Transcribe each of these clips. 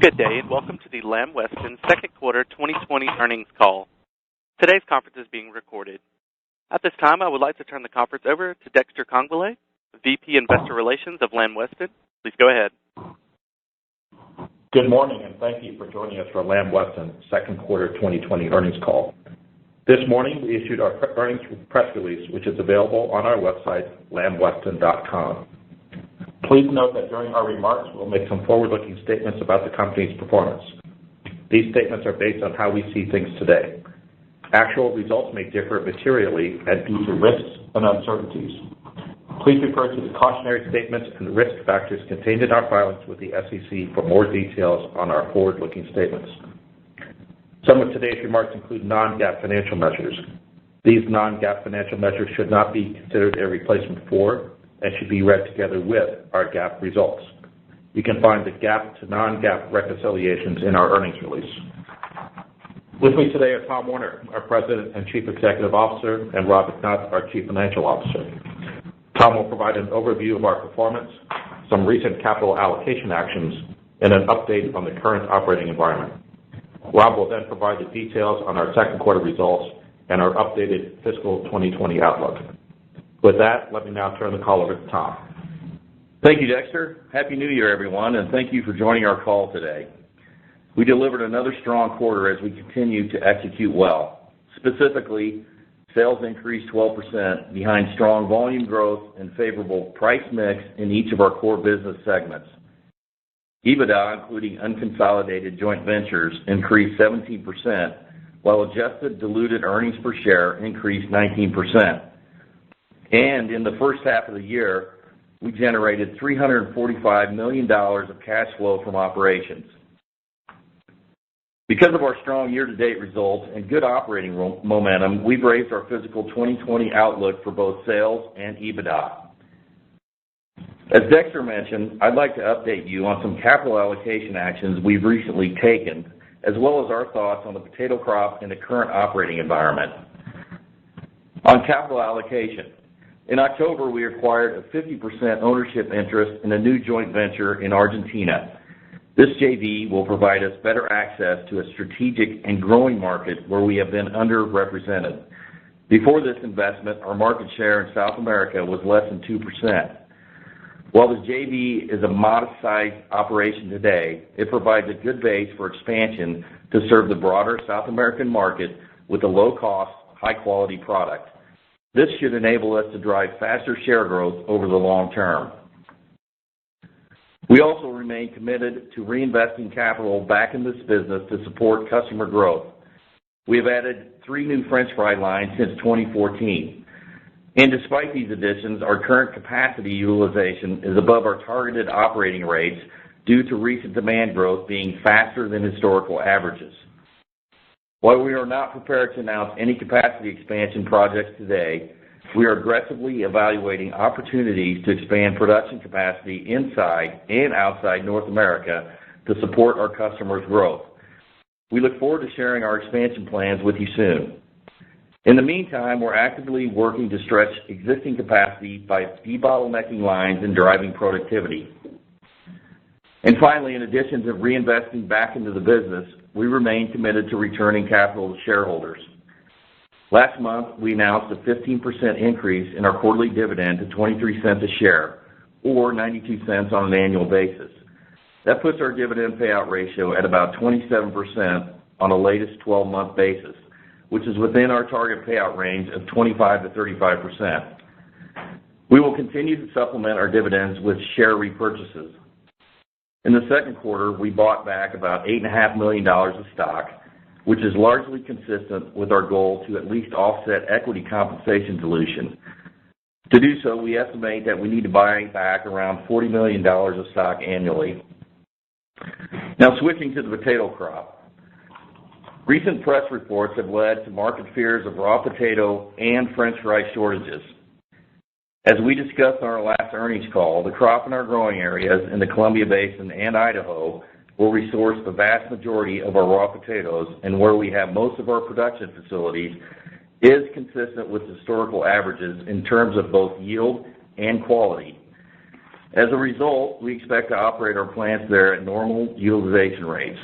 Good day, and welcome to the Lamb Weston second quarter 2020 earnings call. Today's conference is being recorded. At this time, I would like to turn the conference over to Dexter Congbalay, VP Investor Relations of Lamb Weston. Please go ahead. Good morning, and thank you for joining us for Lamb Weston second quarter 2020 earnings call. This morning, we issued our earnings press release, which is available on our website, lambweston.com. Please note that during our remarks, we'll make some forward-looking statements about the company's performance. These statements are based on how we see things today. Actual results may differ materially and due to risks and uncertainties. Please refer to the cautionary statements and risk factors contained in our filings with the SEC for more details on our forward-looking statements. Some of today's remarks include non-GAAP financial measures. These non-GAAP financial measures should not be considered a replacement for and should be read together with our GAAP results. You can find the GAAP to non-GAAP reconciliations in our earnings release. With me today are Tom Werner, our President and Chief Executive Officer, and Rob McNutt, our Chief Financial Officer. Tom will provide an overview of our performance, some recent capital allocation actions, and an update on the current operating environment. Rob will then provide the details on our second quarter results and our updated fiscal 2020 outlook. With that, let me now turn the call over to Tom. Thank you, Dexter. Happy New Year, everyone, and thank you for joining our call today. We delivered another strong quarter as we continue to execute well. Specifically, sales increased 12% behind strong volume growth and favorable price mix in each of our core business segments. EBITDA, including unconsolidated joint ventures, increased 17%, while adjusted diluted earnings per share increased 19%. And in the first half of the year, we generated $345 million of cash flow from operations. Because of our strong year-to-date results and good operating momentum, we've raised our fiscal 2020 outlook for both sales and EBITDA. As Dexter mentioned, I'd like to update you on some capital allocation actions we've recently taken, as well as our thoughts on the potato crop and the current operating environment. On capital allocation, in October, we acquired a 50% ownership interest in a new joint venture in Argentina. This JV will provide us better access to a strategic and growing market where we have been underrepresented. Before this investment, our market share in South America was less than 2%. While the JV is a modest-sized operation today, it provides a good base for expansion to serve the broader South American market with a low-cost, high-quality product. This should enable us to drive faster share growth over the long term. We also remain committed to reinvesting capital back in this business to support customer growth. We have added 3 new French fry lines since 2014. And despite these additions, our current capacity utilization is above our targeted operating rates due to recent demand growth being faster than historical averages. While we are not prepared to announce any capacity expansion projects today, we are aggressively evaluating opportunities to expand production capacity inside and outside North America to support our customers' growth. We look forward to sharing our expansion plans with you soon. In the meantime, we're actively working to stretch existing capacity by debottlenecking lines and driving productivity. And finally, in addition to reinvesting back into the business, we remain committed to returning capital to shareholders. Last month, we announced a 15% increase in our quarterly dividend to 23 cents a share, or 92 cents on an annual basis. That puts our dividend payout ratio at about 27% on a latest 12-month basis, which is within our target payout range of 25 to 35%. We will continue to supplement our dividends with share repurchases. In the second quarter, we bought back about $8.5 million of stock, which is largely consistent with our goal to at least offset equity compensation dilution. To do so, we estimate that we need to buy back around $40 million of stock annually. Now, switching to the potato crop. Recent press reports have led to market fears of raw potato and French fry shortages. As we discussed on our last earnings call, the crop in our growing areas in the Columbia Basin and Idaho, where we source the vast majority of our raw potatoes and where we have most of our production facilities, is consistent with historical averages in terms of both yield and quality. As a result, we expect to operate our plants there at normal utilization rates.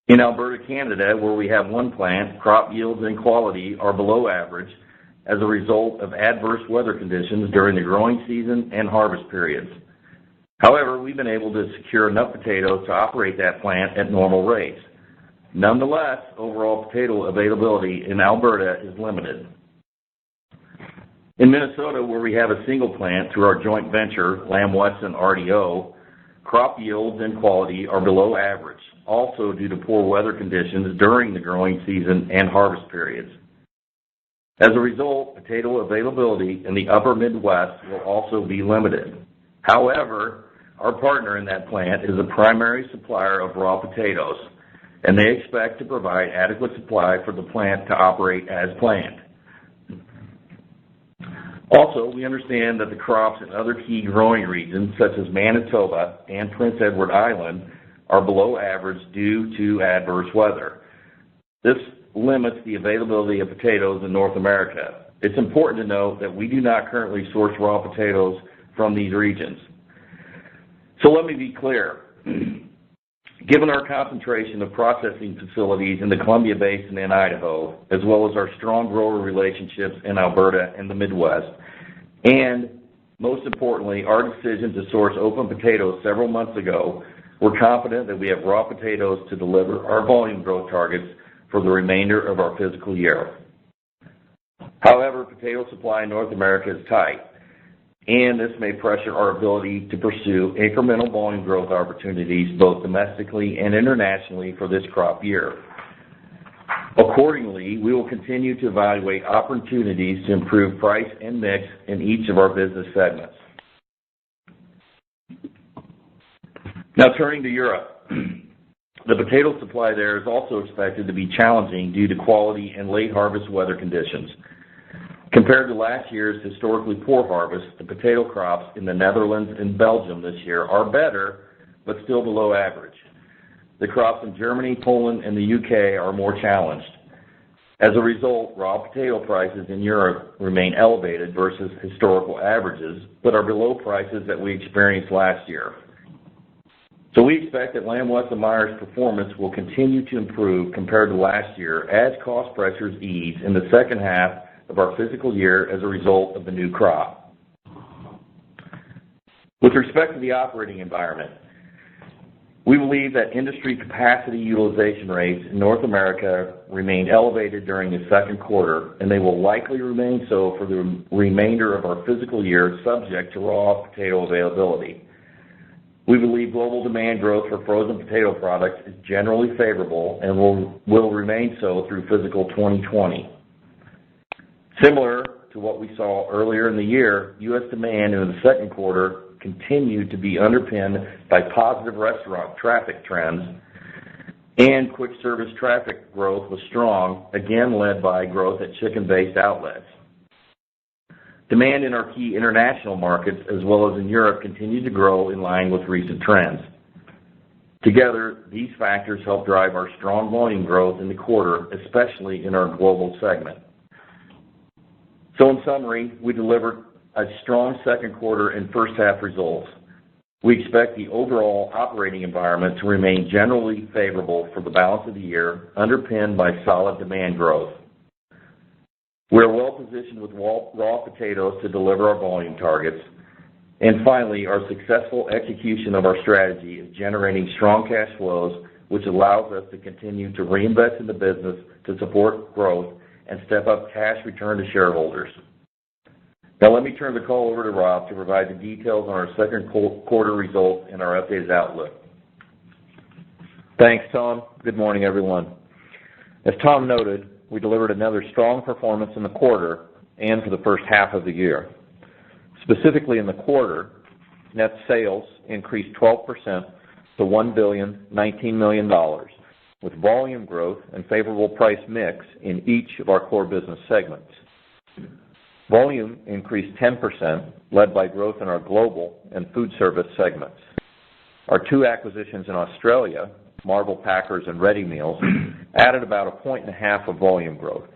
In Alberta, Canada, where we have one plant, crop yields and quality are below average as a result of adverse weather conditions during the growing season and harvest periods. However, we've been able to secure enough potatoes to operate that plant at normal rates. Nonetheless, overall potato availability in Alberta is limited. In Minnesota, where we have a single plant through our joint venture, Lamb Weston RDO, crop yields and quality are below average, also due to poor weather conditions during the growing season and harvest periods. As a result, potato availability in the upper Midwest will also be limited. However, our partner in that plant is a primary supplier of raw potatoes, and they expect to provide adequate supply for the plant to operate as planned. Also, we understand that the crops in other key growing regions, such as Manitoba and Prince Edward Island, are below average due to adverse weather. This limits the availability of potatoes in North America. It's important to note that we do not currently source raw potatoes from these regions. So let me be clear. Given our concentration of processing facilities in the Columbia Basin and Idaho, as well as our strong grower relationships in Alberta and the Midwest, and most importantly, our decision to source open potatoes several months ago, we're confident that we have raw potatoes to deliver our volume growth targets for the remainder of our fiscal year. However, potato supply in North America is tight, and this may pressure our ability to pursue incremental volume growth opportunities both domestically and internationally for this crop year. Accordingly, we will continue to evaluate opportunities to improve price and mix in each of our business segments. Now turning to Europe. The potato supply there is also expected to be challenging due to quality and late harvest weather conditions. Compared to last year's historically poor harvest, the potato crops in the Netherlands and Belgium this year are better, but still below average. The crops in Germany, Poland, and the UK are more challenged. As a result, raw potato prices in Europe remain elevated versus historical averages, but are below prices that we experienced last year. So we expect that Lamb Weston Meijer's performance will continue to improve compared to last year as cost pressures ease in the second half of our fiscal year as a result of the new crop. With respect to the operating environment, we believe that industry capacity utilization rates in North America remain elevated during the second quarter, and they will likely remain so for the remainder of our fiscal year, subject to raw potato availability. We believe global demand growth for frozen potato products is generally favorable and will remain so through fiscal 2020. Similar to what we saw earlier in the year, U.S. demand in the second quarter continued to be underpinned by positive restaurant traffic trends, and quick service traffic growth was strong, again led by growth at chicken-based outlets. Demand in our key international markets, as well as in Europe, continued to grow in line with recent trends. Together, these factors helped drive our strong volume growth in the quarter, especially in our global segment. So in summary, we delivered a strong second quarter and first half results. We expect the overall operating environment to remain generally favorable for the balance of the year, underpinned by solid demand growth. We are well positioned with raw potatoes to deliver our volume targets. And finally, our successful execution of our strategy is generating strong cash flows, which allows us to continue to reinvest in the business to support growth and step up cash return to shareholders. Now let me turn the call over to Rob to provide the details on our second quarter results and our updated outlook. Thanks, Tom. Good morning, everyone. As Tom noted, we delivered another strong performance in the quarter and for the first half of the year. Specifically in the quarter, net sales increased 12% to $1,019 million, with volume growth and favorable price mix in each of our core business segments. Volume increased 10%, led by growth in our global and food service segments. Our two acquisitions in Australia, Marvel Packers and Ready Meals, added about 1.5 points of volume growth.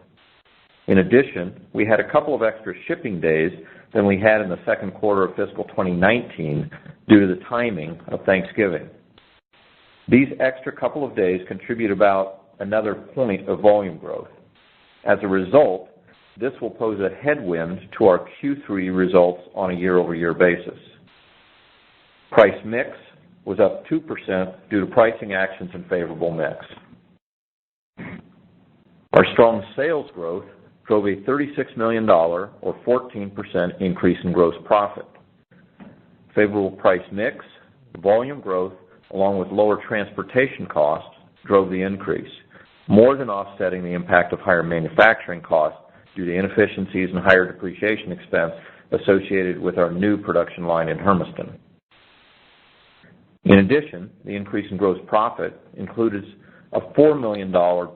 In addition, we had a couple of extra shipping days than we had in the second quarter of fiscal 2019 due to the timing of Thanksgiving. These extra couple of days contribute about another point of volume growth. As a result, this will pose a headwind to our Q3 results on a year-over-year basis. Price mix was up 2% due to pricing actions and favorable mix. Our strong sales growth drove a $36 million or 14% increase in gross profit. Favorable price mix, volume growth, along with lower transportation costs drove the increase, more than offsetting the impact of higher manufacturing costs due to inefficiencies and higher depreciation expense associated with our new production line in Hermiston. In addition, the increase in gross profit included a $4 million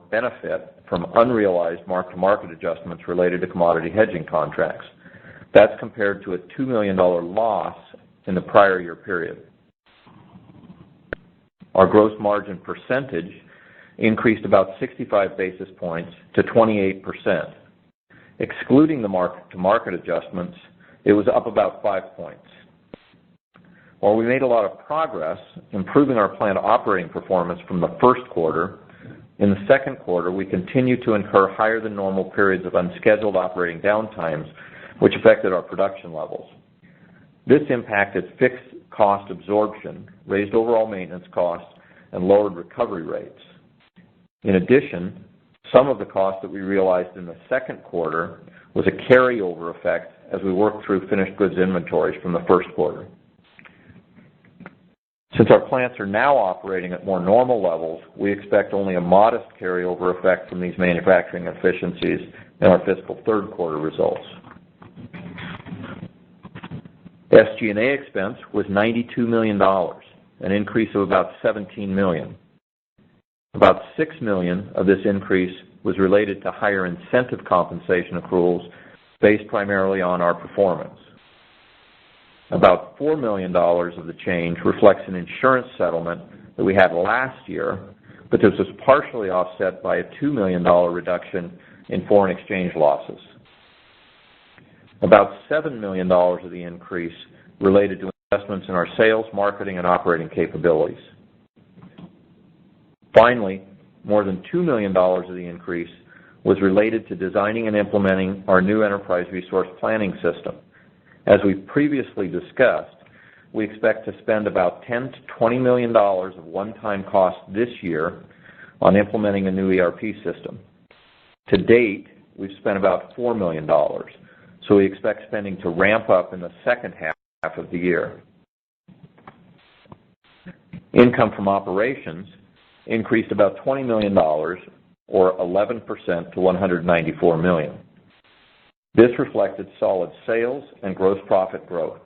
benefit from unrealized mark-to-market adjustments related to commodity hedging contracts. That's compared to a $2 million loss in the prior year period. Our gross margin percentage increased about 65 basis points to 28%. Excluding the mark-to-market adjustments, it was up about 5 points. While we made a lot of progress improving our plant operating performance from the first quarter, in the second quarter we continued to incur higher than normal periods of unscheduled operating downtimes, which affected our production levels. This impacted fixed cost absorption, raised overall maintenance costs, and lowered recovery rates. In addition, some of the costs that we realized in the second quarter was a carryover effect as we worked through finished goods inventories from the first quarter. Since our plants are now operating at more normal levels, we expect only a modest carryover effect from these manufacturing efficiencies in our fiscal third quarter results. SG&A expense was $92 million, an increase of about $17 million. About $6 million of this increase was related to higher incentive compensation accruals based primarily on our performance. About $4 million of the change reflects an insurance settlement that we had last year, but this was partially offset by a $2 million reduction in foreign exchange losses. About $7 million of the increase related to investments in our sales, marketing, and operating capabilities. Finally, more than $2 million of the increase was related to designing and implementing our new enterprise resource planning system. As we previously discussed, we expect to spend about $10 to $20 million of one-time costs this year on implementing a new ERP system. To date, we've spent about $4 million, so we expect spending to ramp up in the second half of the year. Income from operations increased about $20 million, or 11% to $194 million. This reflected solid sales and gross profit growth.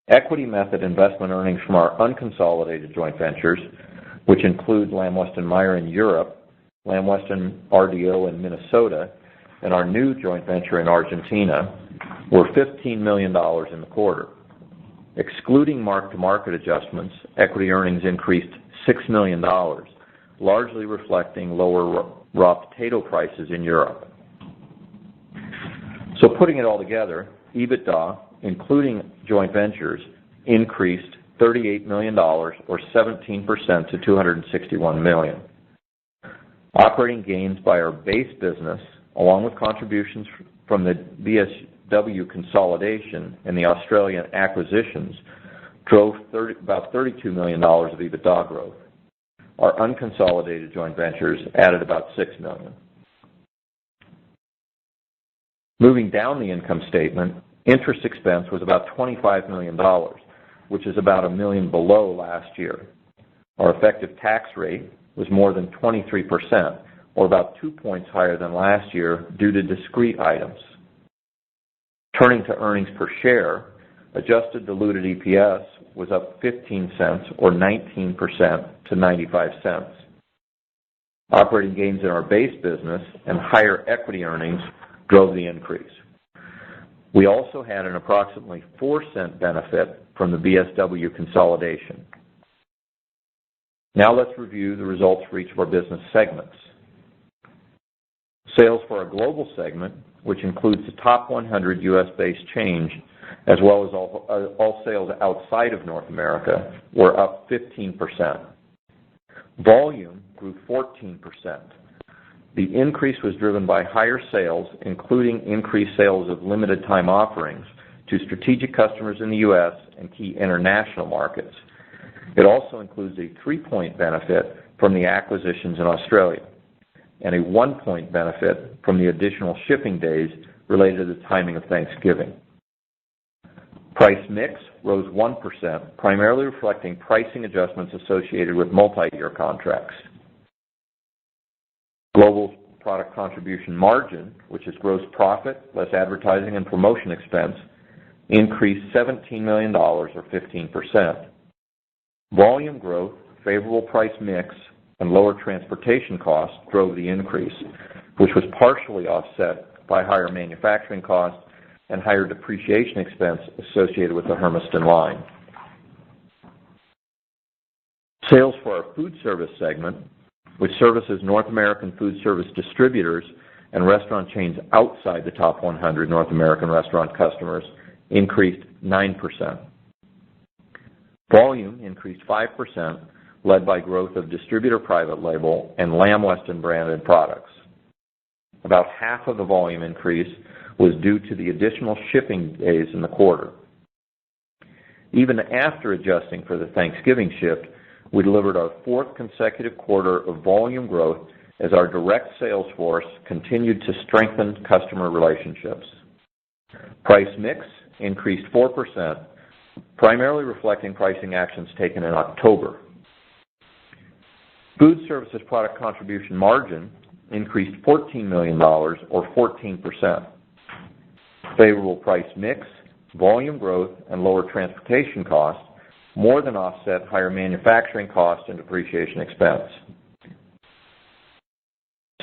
Equity method investment earnings from our unconsolidated joint ventures, which include Lamb Weston Meijer in Europe, Lamb Weston RDO in Minnesota, and our new joint venture in Argentina, were $15 million in the quarter. Excluding mark-to-market adjustments, equity earnings increased $6 million, largely reflecting lower raw potato prices in Europe. So putting it all together, EBITDA, including joint ventures, increased $38 million, or 17% to $261 million. Operating gains by our base business, along with contributions from the BSW consolidation and the Australian acquisitions, drove about $32 million of EBITDA growth. Our unconsolidated joint ventures added about $6 million. Moving down the income statement, interest expense was about $25 million, which is about $1 million below last year. Our effective tax rate was more than 23%, or about 2 points higher than last year due to discrete items. Turning to earnings per share, adjusted diluted EPS was up 15 cents, or 19% to 95 cents. Operating gains in our base business and higher equity earnings drove the increase. We also had an approximately 4-cent benefit from the BSW consolidation. Now let's review the results for each of our business segments. Sales for our global segment, which includes the top 100 U.S.-based chains, as well as all sales outside of North America, were up 15%. Volume grew 14%. The increase was driven by higher sales, including increased sales of limited time offerings to strategic customers in the U.S. and key international markets. It also includes a 3-point benefit from the acquisitions in Australia and a 1-point benefit from the additional shipping days related to the timing of Thanksgiving. Price mix rose 1%, primarily reflecting pricing adjustments associated with multi-year contracts. Global product contribution margin, which is gross profit less advertising and promotion expense, increased $17 million or 15%. Volume growth, favorable price mix, and lower transportation costs drove the increase, which was partially offset by higher manufacturing costs and higher depreciation expense associated with the Hermiston line. Sales for our food service segment, which services North American food service distributors and restaurant chains outside the top 100 North American restaurant customers, increased 9%. Volume increased 5%, led by growth of distributor private label and Lamb Weston branded products. About half of the volume increase was due to the additional shipping days in the quarter. Even after adjusting for the Thanksgiving shift, we delivered our 4th consecutive quarter of volume growth as our direct sales force continued to strengthen customer relationships. Price mix increased 4%, primarily reflecting pricing actions taken in October. Food services product contribution margin increased $14 million or 14%. Favorable price mix, volume growth, and lower transportation costs more than offset higher manufacturing costs and depreciation expense.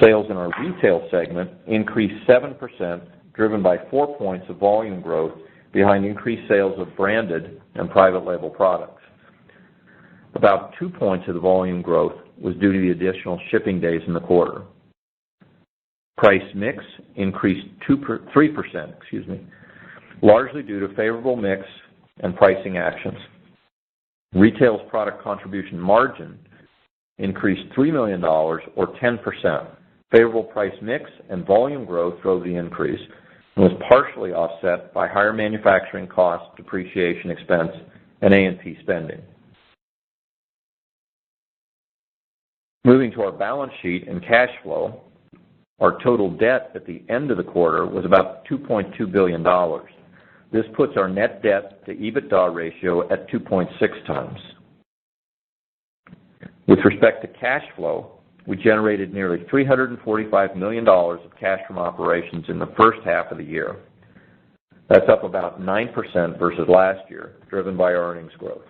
Sales in our retail segment increased 7%, driven by 4 points of volume growth behind increased sales of branded and private label products. About 2 points of the volume growth was due to the additional shipping days in the quarter. Price mix increased 3%, largely due to favorable mix and pricing actions. Retail's product contribution margin increased $3 million or 10%. Favorable price mix and volume growth drove the increase and was partially offset by higher manufacturing costs, depreciation expense, and A&P spending. Moving to our balance sheet and cash flow, our total debt at the end of the quarter was about $2.2 billion. This puts our net debt to EBITDA ratio at 2.6 times. With respect to cash flow, we generated nearly $345 million of cash from operations in the first half of the year. That's up about 9% versus last year, driven by our earnings growth.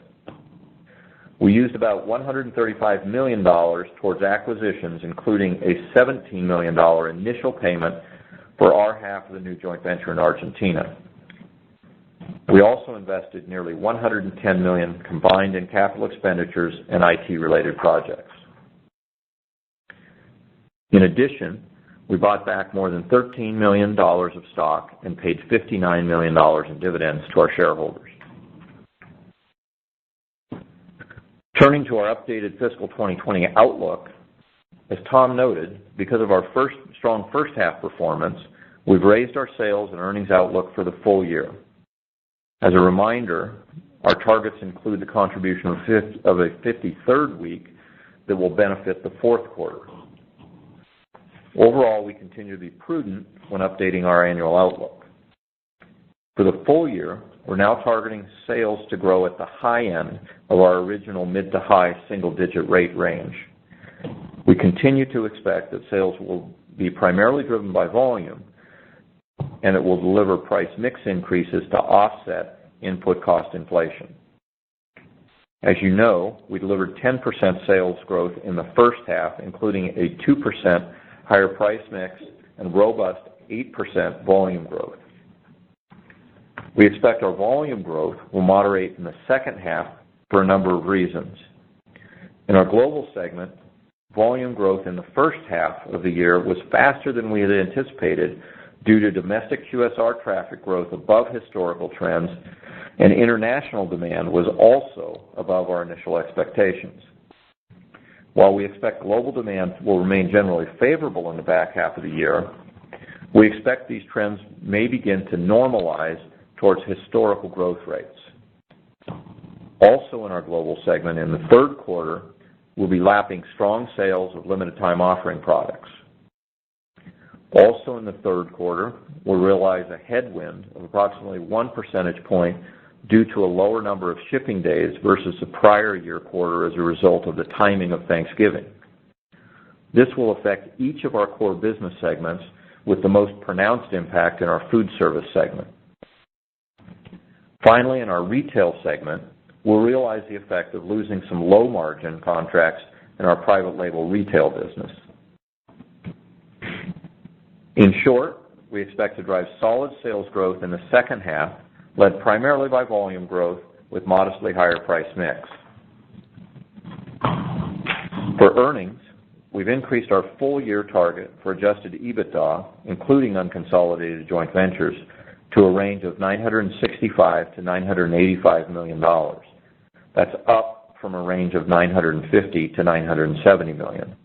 We used about $135 million towards acquisitions, including a $17 million initial payment for our half of the new joint venture in Argentina. We also invested nearly $110 million combined in capital expenditures and IT-related projects. In addition, we bought back more than $13 million of stock and paid $59 million in dividends to our shareholders. Turning to our updated fiscal 2020 outlook, as Tom noted, because of our strong first half performance, we've raised our sales and earnings outlook for the full year. As a reminder, our targets include the contribution of a 53rd week that will benefit the fourth quarter. Overall, we continue to be prudent when updating our annual outlook. For the full year, we're now targeting sales to grow at the high end of our original mid to high single-digit rate range. We continue to expect that sales will be primarily driven by volume, and it will deliver price mix increases to offset input cost inflation. As you know, we delivered 10% sales growth in the first half, including a 2% higher price mix and robust 8% volume growth. We expect our volume growth will moderate in the second half for a number of reasons. In our global segment, volume growth in the first half of the year was faster than we had anticipated due to domestic QSR traffic growth above historical trends, and international demand was also above our initial expectations. While we expect global demand will remain generally favorable in the back half of the year, we expect these trends may begin to normalize towards historical growth rates. Also in our global segment, in the third quarter, we'll be lapping strong sales of limited time offering products. Also in the third quarter, we'll realize a headwind of approximately 1 percentage point due to a lower number of shipping days versus the prior year quarter as a result of the timing of Thanksgiving. This will affect each of our core business segments, with the most pronounced impact in our food service segment. Finally, in our retail segment, we'll realize the effect of losing some low-margin contracts in our private label retail business. In short, we expect to drive solid sales growth in the second half, led primarily by volume growth with modestly higher price mix. For earnings, we've increased our full-year target for adjusted EBITDA, including unconsolidated joint ventures, to a range of $965 to $985 million. That's up from a range of $950 to $970 million.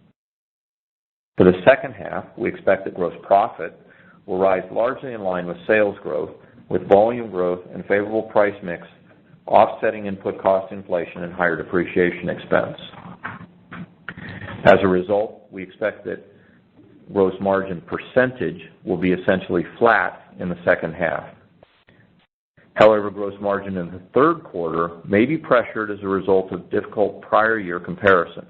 For the second half, we expect that gross profit will rise largely in line with sales growth, with volume growth and favorable price mix offsetting input cost inflation and higher depreciation expense. As a result, we expect that gross margin percentage will be essentially flat in the second half. However, gross margin in the third quarter may be pressured as a result of difficult prior year comparison.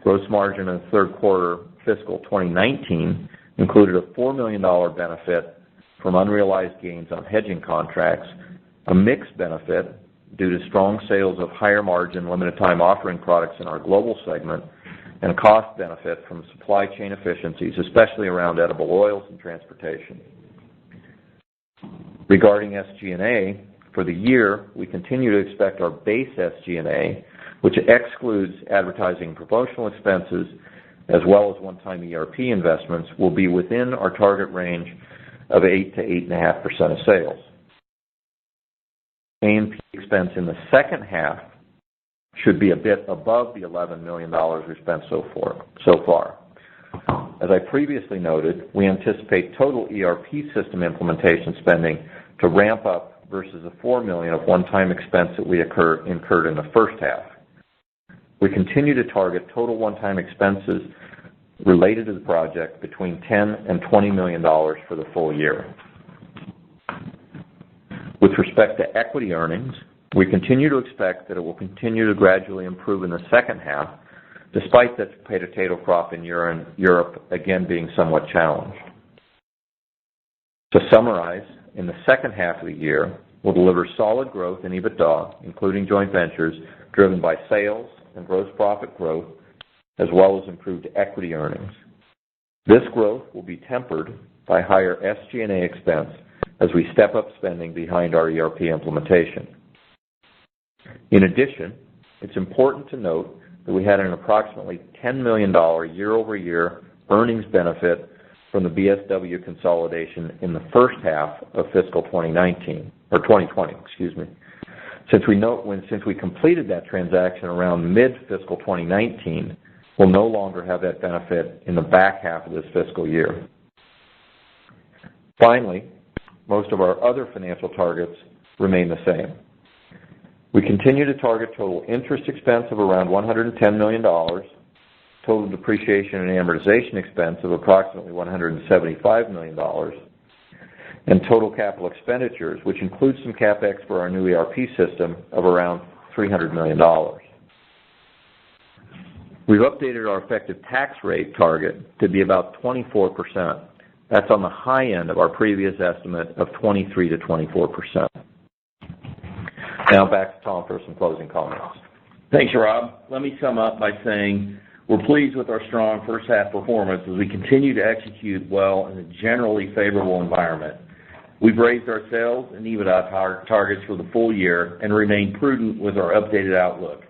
Gross margin in the third quarter fiscal 2019 included a $4 million benefit from unrealized gains on hedging contracts, a mixed benefit due to strong sales of higher margin limited time offering products in our global segment, and a cost benefit from supply chain efficiencies, especially around edible oils and transportation. Regarding SG&A, for the year, we continue to expect our base SG&A, which excludes advertising and promotional expenses, as well as one-time ERP investments, will be within our target range of 8 to 8.5% of sales. A&P expense in the second half should be a bit above the $11 million we spent so far. As I previously noted, we anticipate total ERP system implementation spending to ramp up versus the $4 million of one-time expense that we incurred in the first half. We continue to target total one-time expenses related to the project between $10 and $20 million for the full year. With respect to equity earnings, we continue to expect that it will continue to gradually improve in the second half, despite the potato crop in Europe again being somewhat challenged. To summarize, in the second half of the year, we'll deliver solid growth in EBITDA, including joint ventures, driven by sales and gross profit growth, as well as improved equity earnings. This growth will be tempered by higher SG&A expense as we step up spending behind our ERP implementation. In addition, it's important to note that we had an approximately $10 million year-over-year earnings benefit from the BSW consolidation in the first half of fiscal 2020. Since we completed that transaction around mid-fiscal 2019, we'll no longer have that benefit in the back half of this fiscal year. Finally, most of our other financial targets remain the same. We continue to target total interest expense of around $110 million, total depreciation and amortization expense of approximately $175 million, and total capital expenditures, which includes some CapEx for our new ERP system, of around $300 million. We've updated our effective tax rate target to be about 24%. That's on the high end of our previous estimate of 23 to 24%. Now back to Tom for some closing comments. Thanks, Rob. Let me sum up by saying we're pleased with our strong first half performance as we continue to execute well in a generally favorable environment. We've raised our sales and EBITDA targets for the full year and remain prudent with our updated outlook.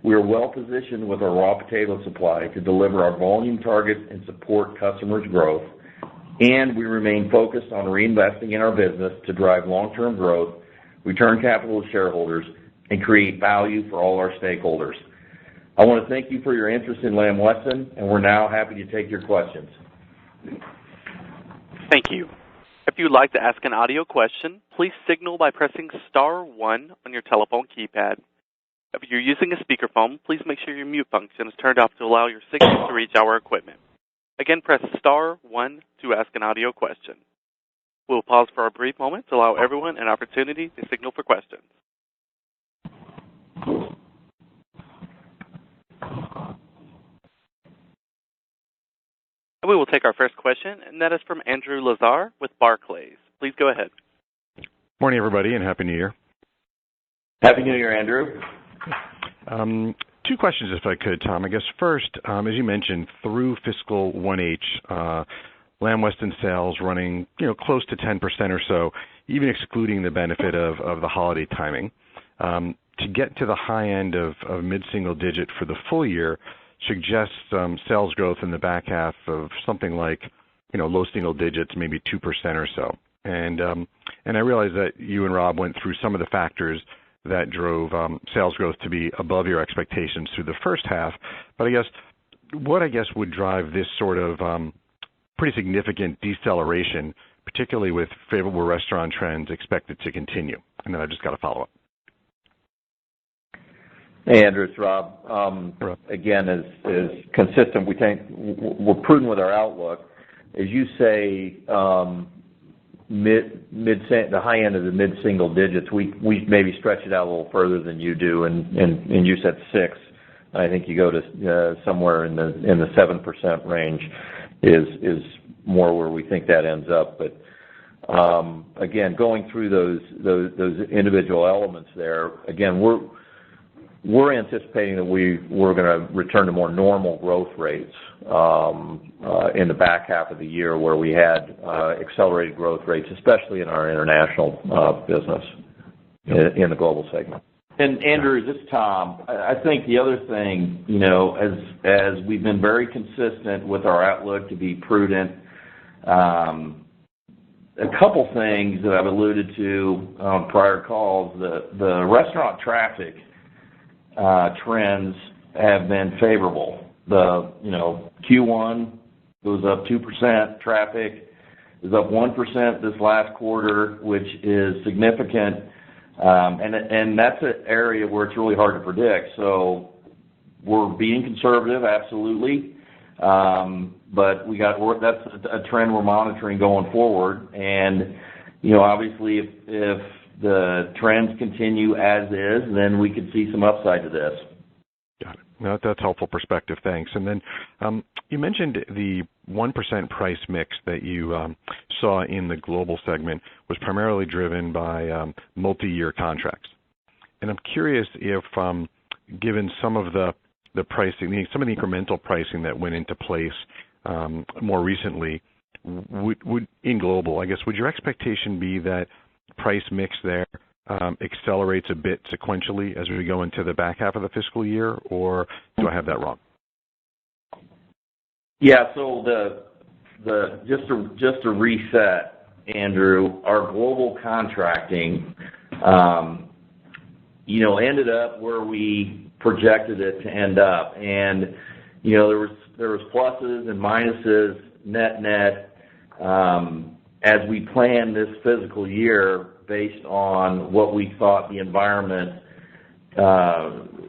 We are well positioned with our raw potato supply to deliver our volume targets and support customers' growth, and we remain focused on reinvesting in our business to drive long-term growth, return capital to shareholders, and create value for all our stakeholders. I want to thank you for your interest in Lamb Weston, and we're now happy to take your questions. Thank you. If you would like to ask an audio question, please signal by pressing star 1 on your telephone keypad. If you're using a speakerphone, please make sure your mute function is turned off to allow your signal to reach our equipment. Again, press star 1 to ask an audio question. We'll pause for a brief moment to allow everyone an opportunity to signal for questions. And we will take our first question, and that is from Andrew Lazar with Barclays. Please go ahead. Morning, everybody, and Happy New Year. Happy New Year, Andrew. Two questions, if I could, Tom. I guess first, as you mentioned, through fiscal 1H, Lamb Weston sales running close to 10% or so, even excluding the benefit of the holiday timing. To get to the high end of mid-single digit for the full year suggests sales growth in the back half of something like low single digits, maybe 2% or so. And I realize that you and Rob went through some of the factors that drove sales growth to be above your expectations through the first half. But what would drive this sort of pretty significant deceleration, particularly with favorable restaurant trends expected to continue? And then I've just got a follow-up. Hey, Andrew, it's Rob. Again, as consistent, we think we're prudent with our outlook. As you say, the high end of the mid-single digits, we maybe stretch it out a little further than you do, and you said 6. I think you go to somewhere in the 7% range is more where we think that ends up. But again, going through those individual elements there, again, we're anticipating that we're going to return to more normal growth rates in the back half of the year, where we had accelerated growth rates, especially in our international business in the global segment. And Andrew, this is Tom. I think the other thing, as we've been very consistent with our outlook to be prudent, a couple things that I've alluded to on prior calls, the restaurant traffic trends have been favorable. The Q1 goes up 2%. Traffic is up 1% this last quarter, which is significant, and that's an area where it's really hard to predict. So we're being conservative, absolutely, but that's a trend we're monitoring going forward. And obviously, if the trends continue as is, then we could see some upside to this. Got it. No, that's helpful perspective. Thanks. And then you mentioned the 1% price mix that you saw in the global segment was primarily driven by multi-year contracts. And I'm curious if, given some of the pricing, some of the incremental pricing that went into place more recently, would in global, would your expectation be that price mix there accelerates a bit sequentially as we go into the back half of the fiscal year, or do I have that wrong? Yeah. So just to reset, Andrew, our global contracting, ended up where we projected it to end up, and there was pluses and minuses, net. As we planned this fiscal year based on what we thought the environment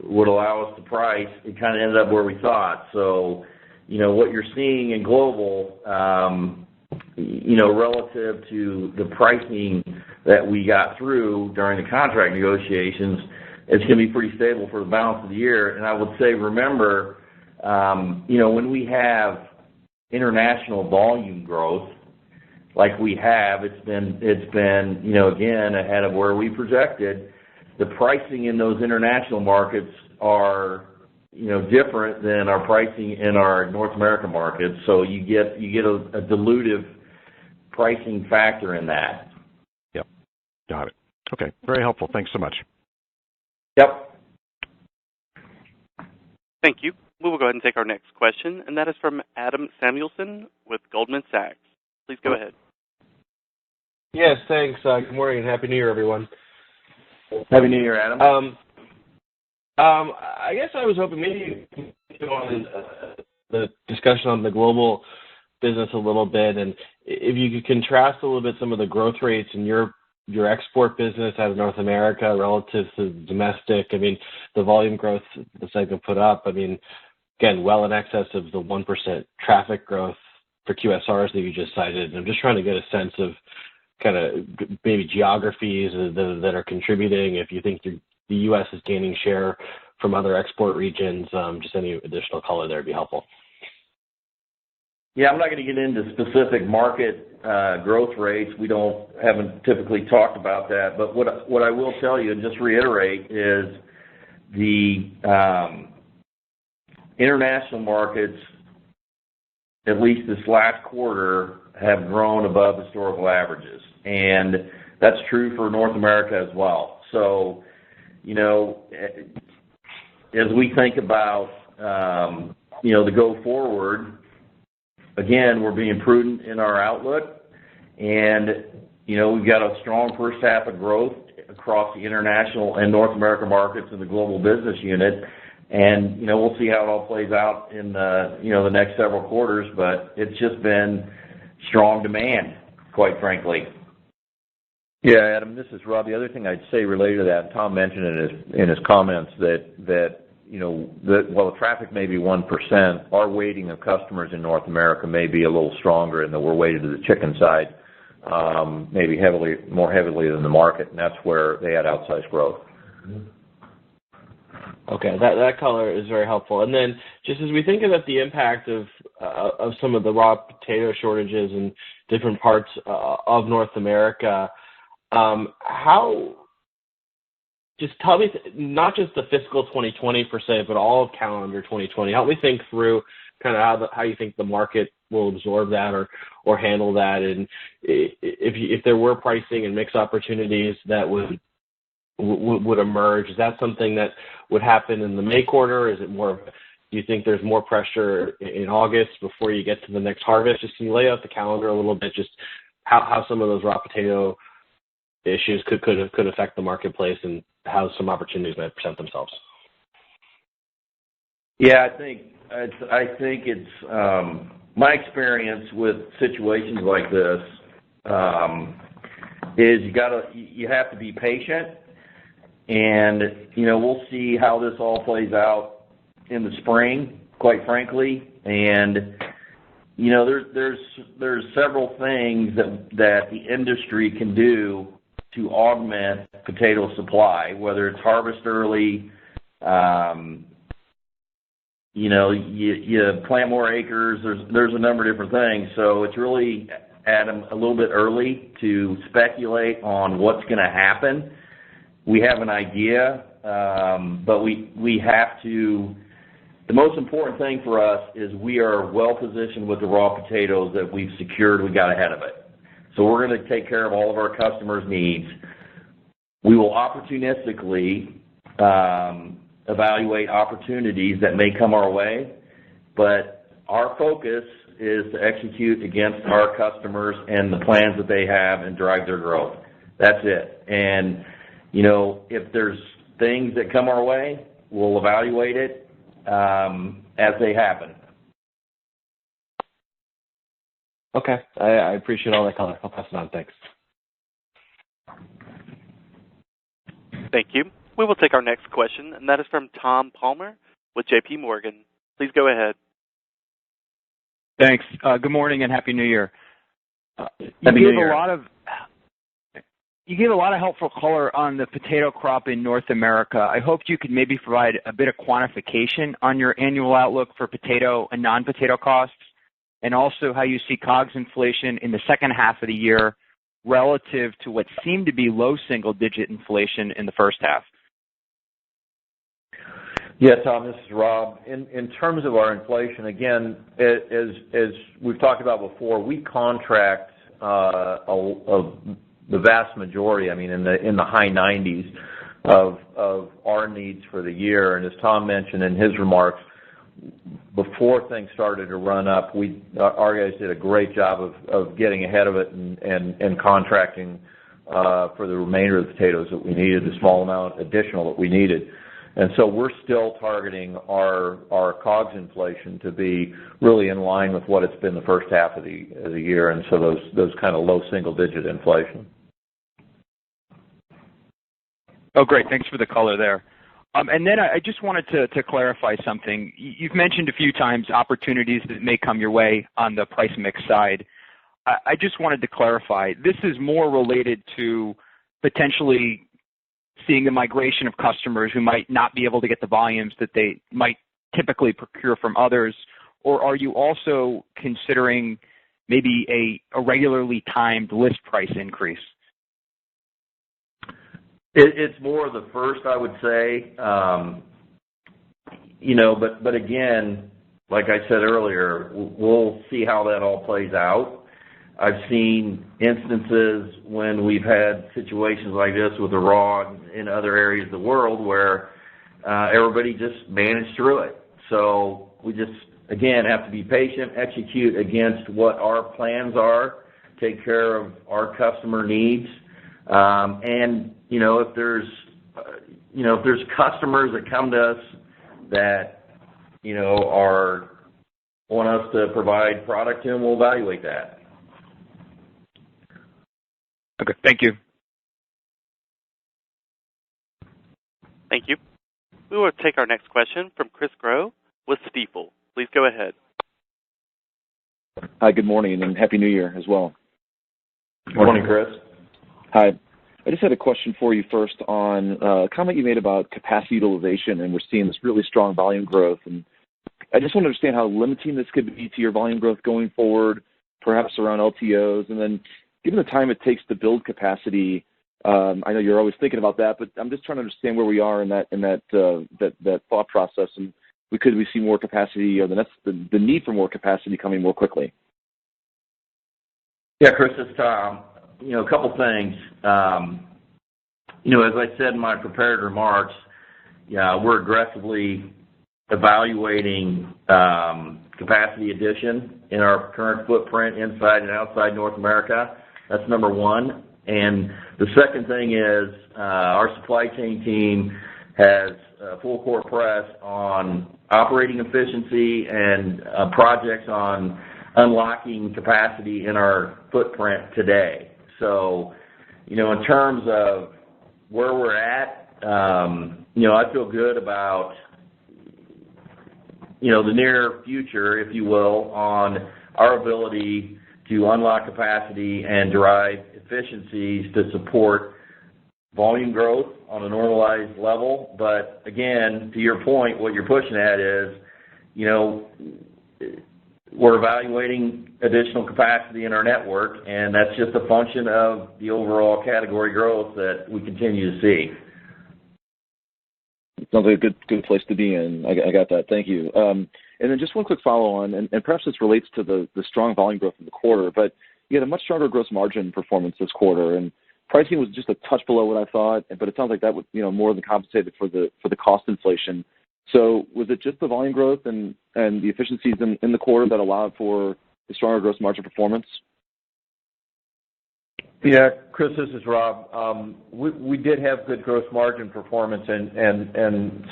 would allow us to price, it kind of ended up where we thought. So, what you're seeing in global, relative to the pricing that we got through during the contract negotiations, it's going to be pretty stable for the balance of the year. And I would say, remember, when we have international volume growth, like we have, it's been again ahead of where we projected. The pricing in those international markets are different than our pricing in our North American markets. So you get a dilutive pricing factor in that. Yep, got it. Okay, very helpful. Thanks so much. Yep. Thank you. We will go ahead and take our next question, and that is from Adam Samuelson with Goldman Sachs. Please go ahead. Yes, thanks. Good morning and Happy New Year, everyone. Happy New Year, Adam. I guess I was hoping maybe you could go on the discussion on the global business a little bit, and if you could contrast a little bit some of the growth rates in your export business out of North America relative to domestic. I mean, the volume growth the segment put up, I mean, again, well in excess of the 1% traffic growth for QSRs that you just cited. And I'm just trying to get a sense of kind of maybe geographies that are contributing, if you think the U.S. is gaining share from other export regions, just any additional color there would be helpful. Yeah, I'm not going to get into specific market growth rates. We haven't typically talked about that. But what I will tell you and just reiterate is the international markets, at least this last quarter, have grown above historical averages. And that's true for North America as well. So, as we think about, the go forward, again, we're being prudent in our outlook. And, we've got a strong first half of growth across the international and North America markets in the global business unit. And, we'll see how it all plays out in the next several quarters. But it's just been strong demand, quite frankly. Yeah, Adam, this is Rob. The other thing I'd say related to that, Tom mentioned in his comments that while the traffic may be 1%, our weighting of customers in North America may be a little stronger, and that we're weighted to the chicken side, maybe more heavily than the market, and that's where they had outsized growth. Okay, that color is very helpful. And then just as we think about the impact of some of the raw potato shortages in different parts of North America, just tell me, not just the fiscal 2020 per se, but all of calendar 2020. Help me think through kind of how you think the market will absorb that or handle that, and if there were pricing and mix opportunities that would emerge. Is that something that would happen in the May quarter? Is it do you think there's more pressure in August before you get to the next harvest? Just can you lay out the calendar a little bit, just how some of those raw potato issues could affect the marketplace and how some opportunities might present themselves? Yeah, I think it's my experience with situations like this is you have to be patient, and we'll see how this all plays out in the spring, quite frankly. And there's several things that the industry can do to augment potato supply, whether it's harvest early, you plant more acres. There's a number of different things. So it's really, Adam, a little bit early to speculate on what's going to happen. We have an idea, but we have to. The most important thing for us is we are well positioned with the raw potatoes that we've secured. We got ahead of it. So we're going to take care of all of our customers' needs. We will opportunistically evaluate opportunities that may come our way, but our focus is to execute against our customers and the plans that they have and drive their growth. That's it. And, if there's things that come our way, we'll evaluate it as they happen. Okay. I appreciate all that color. I'll pass it on. Thanks. Thank you. We will take our next question, and that is from Tom Palmer with J.P. Morgan. Please go ahead. Thanks. Good morning and Happy New Year. Happy New Year. You gave a lot of helpful color on the potato crop in North America. I hoped you could maybe provide a bit of quantification on your annual outlook for potato and non-potato costs, and also how you see COGS inflation in the second half of the year relative to what seemed to be low single-digit inflation in the first half. Yeah, Tom, this is Rob. In terms of our inflation, again, as we've talked about before, we contract the vast majority, in the high 90s of our needs for the year. And as Tom mentioned in his remarks, before things started to run up, our guys did a great job of getting ahead of it and contracting for the remainder of the potatoes that we needed, the small amount additional that we needed. And so we're still targeting our COGS inflation to be really in line with what it's been the first half of the year, and so those kind of low single-digit inflation. Oh, great. Thanks for the color there. And then I just wanted to clarify something. You've mentioned a few times opportunities that may come your way on the price mix side. I just wanted to clarify. This is more related to potentially seeing the migration of customers who might not be able to get the volumes that they might typically procure from others, or are you also considering maybe a regularly timed list price increase? It's more of the first, I would say. But again, like I said earlier, we'll see how that all plays out. I've seen instances when we've had situations like this with the raw in other areas of the world where everybody just managed through it. So we just, again, have to be patient, execute against what our plans are, take care of our customer needs, and if there's customers that come to us that want us to provide product to them, we'll evaluate that. Okay, thank you. Thank you. We will take our next question from Chris Growe with Stifel. Please go ahead. Hi, good morning, and Happy New Year as well. Good morning, Chris. Hi. I just had a question for you first on a comment you made about capacity utilization, and we're seeing this really strong volume growth. And I just want to understand how limiting this could be to your volume growth going forward, perhaps around LTOs, and then given the time it takes to build capacity, I know you're always thinking about that, but I'm just trying to understand where we are in that thought process, and could we see more capacity, or the need for more capacity coming more quickly? Yeah, Chris, it's Tom. A couple things. As I said in my prepared remarks, we're aggressively evaluating capacity addition in our current footprint inside and outside North America. That's number one. And the second thing is our supply chain team has full court press on operating efficiency and projects on unlocking capacity in our footprint today. So, in terms of where we're at, I feel good about, the near future, if you will, on our ability to unlock capacity and drive efficiencies to support volume growth on a normalized level. But again, to your point, what you're pushing at is, we're evaluating additional capacity in our network, and that's just a function of the overall category growth that we continue to see. Sounds like a good place to be in. I got that. Thank you. And then just one quick follow-on, and perhaps this relates to the strong volume growth in the quarter, but you had a much stronger gross margin performance this quarter, and pricing was just a touch below what I thought, but it sounds like that would more than compensated for the cost inflation. So was it just the volume growth and the efficiencies in the quarter that allowed for the stronger gross margin performance? Yeah, Chris, this is Rob. We did have good gross margin performance and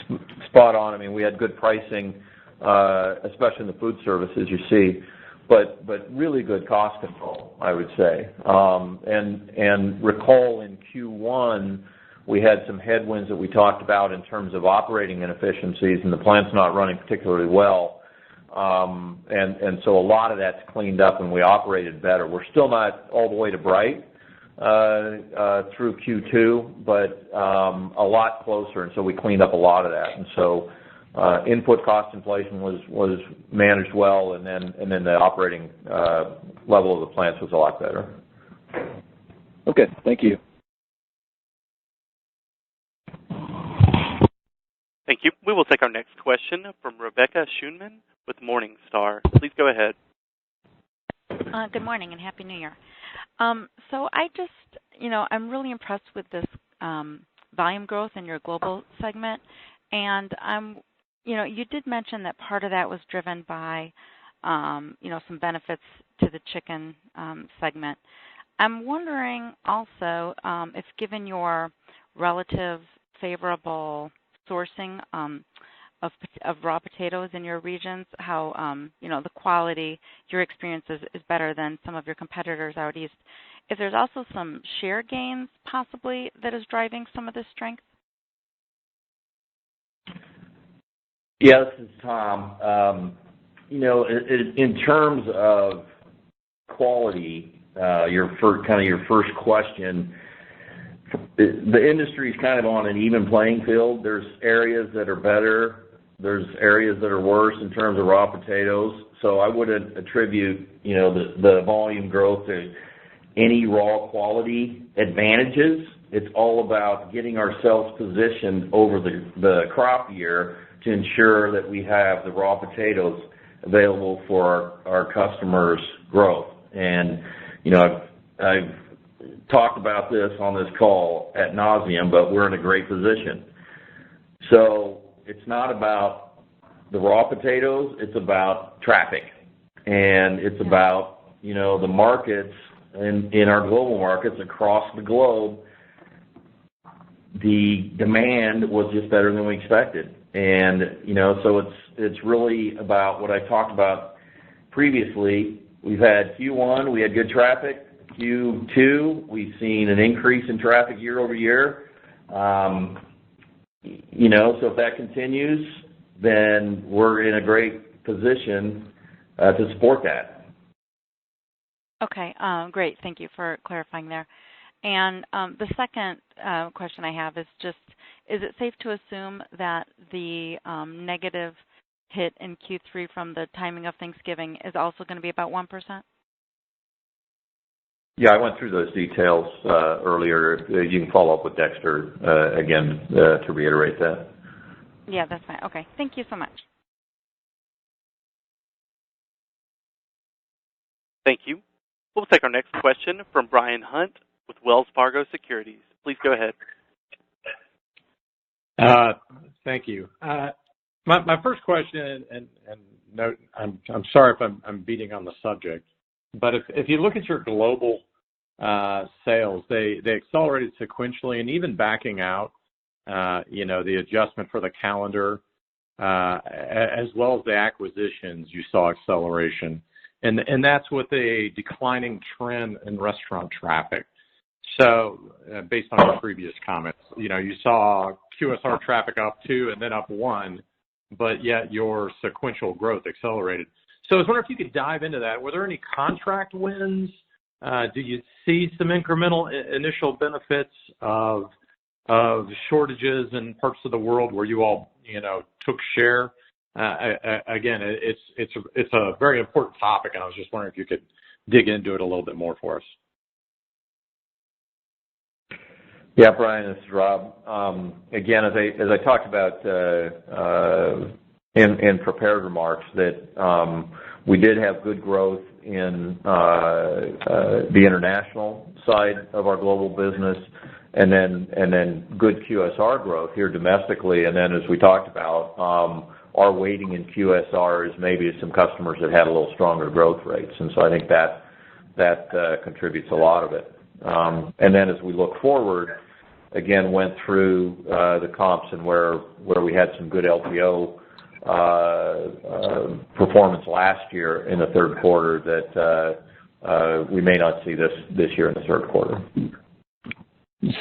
spot on. I mean, we had good pricing, especially in the food service, as you see, but really good cost control, I would say. And recall in Q1, we had some headwinds that we talked about in terms of operating inefficiencies, and the plant's not running particularly well. And so a lot of that's cleaned up, and we operated better. We're still not all the way to bright through Q2, but a lot closer, and so we cleaned up a lot of that. And so input cost inflation was managed well, and then the operating level of the plants was a lot better. Okay, thank you. Thank you. We will take our next question from Rebecca Schoonman with Morningstar. Please go ahead. Good morning and Happy New Year. So I just, I'm really impressed with this volume growth in your global segment, and I'm you did mention that part of that was driven by, some benefits to the chicken segment. I'm wondering also if, given your relative favorable sourcing of raw potatoes in your regions, how the quality, your experience is better than some of your competitors out east. If there's also some share gains possibly that is driving some of this strength. Yeah, this is Tom. In terms of quality, your first question, the industry is kind of on an even playing field. There's areas that are better. There's areas that are worse in terms of raw potatoes. So I wouldn't attribute, the volume growth to any raw quality advantages. It's all about getting ourselves positioned over the crop year to ensure that we have the raw potatoes available for our customers' growth. And, I've talked about this on this call ad nauseum, but we're in a great position. So it's not about the raw potatoes, it's about traffic. And it's about, the markets in our global markets across the globe. The demand was just better than we expected. And, so it's really about what I talked about previously. We've had Q1, we had good traffic. Q2, we've seen an increase in traffic year over year. So if that continues, then we're in a great position to support that. Okay, great. Thank you for clarifying there. And the second question I have is just, is it safe to assume that the negative hit in Q3 from the timing of Thanksgiving is also going to be about 1%? Yeah, I went through those details earlier. You can follow up with Dexter again to reiterate that. Yeah, that's fine. Okay, thank you so much. Thank you. We'll take our next question from Brian Hunt with Wells Fargo Securities. Please go ahead. Thank you. My first question, and note, I'm sorry if I'm beating on the subject, but if you look at your global sales, they accelerated sequentially, and even backing out, the adjustment for the calendar, as well as the acquisitions, you saw acceleration, and that's with a declining trend in restaurant traffic. So, based on your previous comments, you saw QSR traffic up 2 and then up 1, but yet your sequential growth accelerated. So I was wondering if you could dive into that. Were there any contract wins? Do you see some incremental initial benefits of shortages in parts of the world where you all, took share? Again, it's a very important topic, and I was just wondering if you could dig into it a little bit more for us. Yeah, Brian, this is Rob. Again, as I talked about in prepared remarks, that we did have good growth in the international side of our global business, and then good QSR growth here domestically. And then, as we talked about, our weighting in QSR is maybe some customers that had a little stronger growth rates, and so I think that contributes a lot of it. And then, as we look forward, again, went through the comps and where we had some good LPO performance last year in the third quarter that we may not see this year in the third quarter.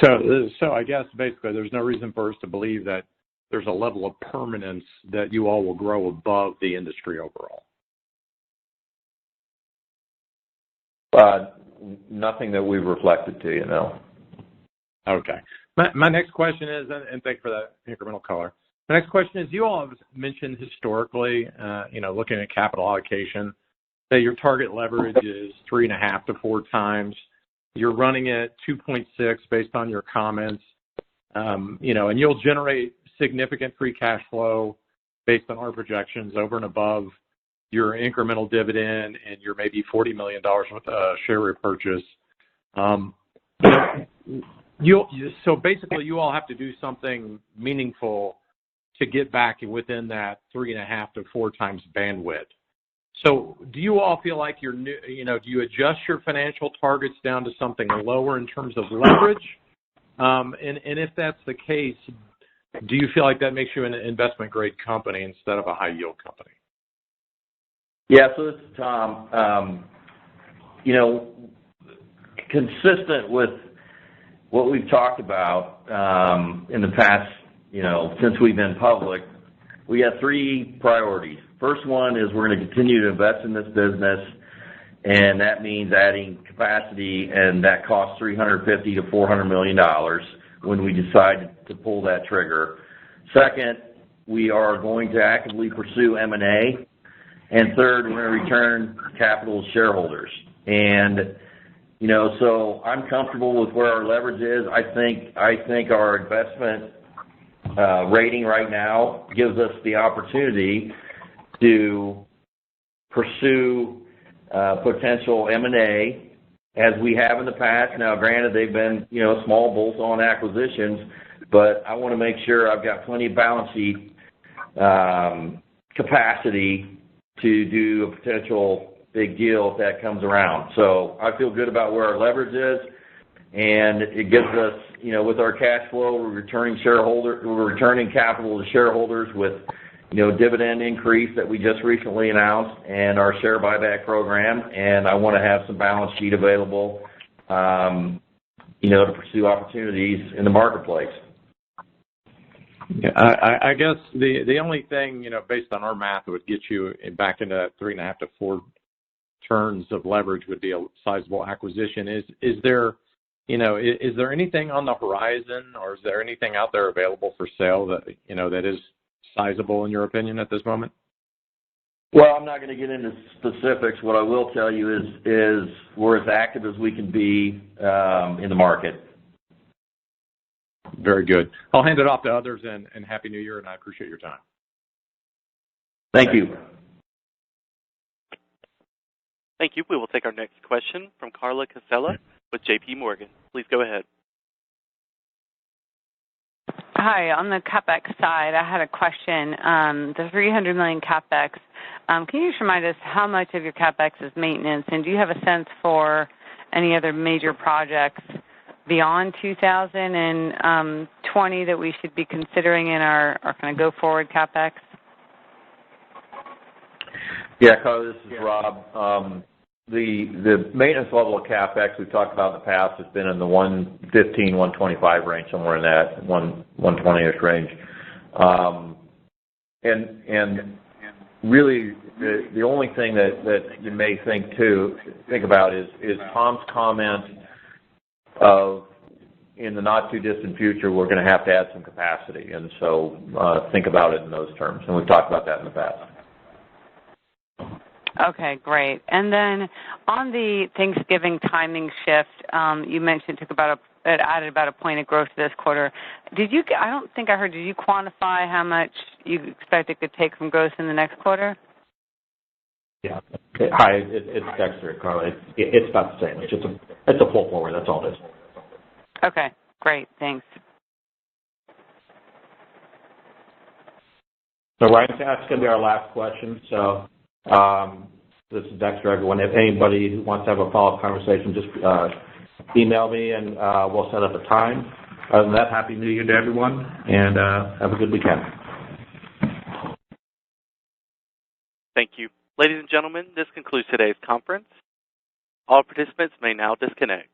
So I guess basically there's no reason for us to believe that there's a level of permanence that you all will grow above the industry overall. Nothing that we've reflected to you, no. Okay. My next question is, and thank you for that incremental color. My next question is, you all have mentioned historically, looking at capital allocation, that your target leverage is 3.5 to 4 times. You're running at 2.6 based on your comments, and you'll generate significant free cash flow based on our projections over and above your incremental dividend and your maybe $40 million with share repurchase. So basically, you all have to do something meaningful to get back within that 3.5 to 4 times bandwidth. So do you all feel like do you adjust your financial targets down to something lower in terms of leverage? And if that's the case, do you feel like that makes you an investment-grade company instead of a high-yield company? Yeah, so this is Tom. Consistent with what we've talked about in the past, since we've been public, we have 3 priorities. First one is we're going to continue to invest in this business, and that means adding capacity, and that costs $350 to $400 million when we decide to pull that trigger. Second, we are going to actively pursue M&A. And third, we're going to return capital to shareholders. And, so I'm comfortable with where our leverage is. I think our investment rating right now gives us the opportunity to pursue potential M&A as we have in the past. Now, granted, they've been, small bolt-on acquisitions, but I want to make sure I've got plenty of balance sheet capacity to do a potential big deal if that comes around. So I feel good about where our leverage is, and it gives us, with our cash flow, we're returning capital to shareholders with, dividend increase that we just recently announced and our share buyback program, and I want to have some balance sheet available, to pursue opportunities in the marketplace. Yeah, I guess the only thing, based on our math, that would get you back into that 3.5 to 4 turns of leverage would be a sizable acquisition. Is there anything on the horizon, or is there anything out there available for sale that that is sizable in your opinion at this moment? Well, I'm not going to get into specifics. What I will tell you is we're as active as we can be in the market. Very good. I'll hand it off to others, and Happy New Year, and I appreciate your time. Thank you. Thank you. We will take our next question from Carla Casella with J.P. Morgan. Please go ahead. Hi. On the CapEx side, I had a question. The $300 million CapEx, can you just remind us how much of your CapEx is maintenance, and do you have a sense for any other major projects beyond 2020 that we should be considering in our kind of go-forward CapEx? Yeah, Carla, this is Rob. The maintenance level of CapEx we've talked about in the past has been in the 115, 125 range, somewhere in that 120-ish range. And really, the only thing that you may think about is Tom's comment of, in the not too distant future, we're going to have to add some capacity, and so think about it in those terms. And we've talked about that in the past. Okay, great. And then on the Thanksgiving timing shift, you mentioned it added about a point of growth this quarter. I don't think I heard, did you quantify how much you expect it could take from growth in the next quarter? Yeah. Hi, it's Dexter, Carla. It's about the same. It's a pull forward. That's all it is. Okay, great. Thanks. So, Ryan, that's going to be our last question. So, this is Dexter, everyone. If anybody who wants to have a follow-up conversation, just email me, and we'll set up a time. Other than that, Happy New Year to everyone, and have a good weekend. Thank you. Ladies and gentlemen, this concludes today's conference. All participants may now disconnect.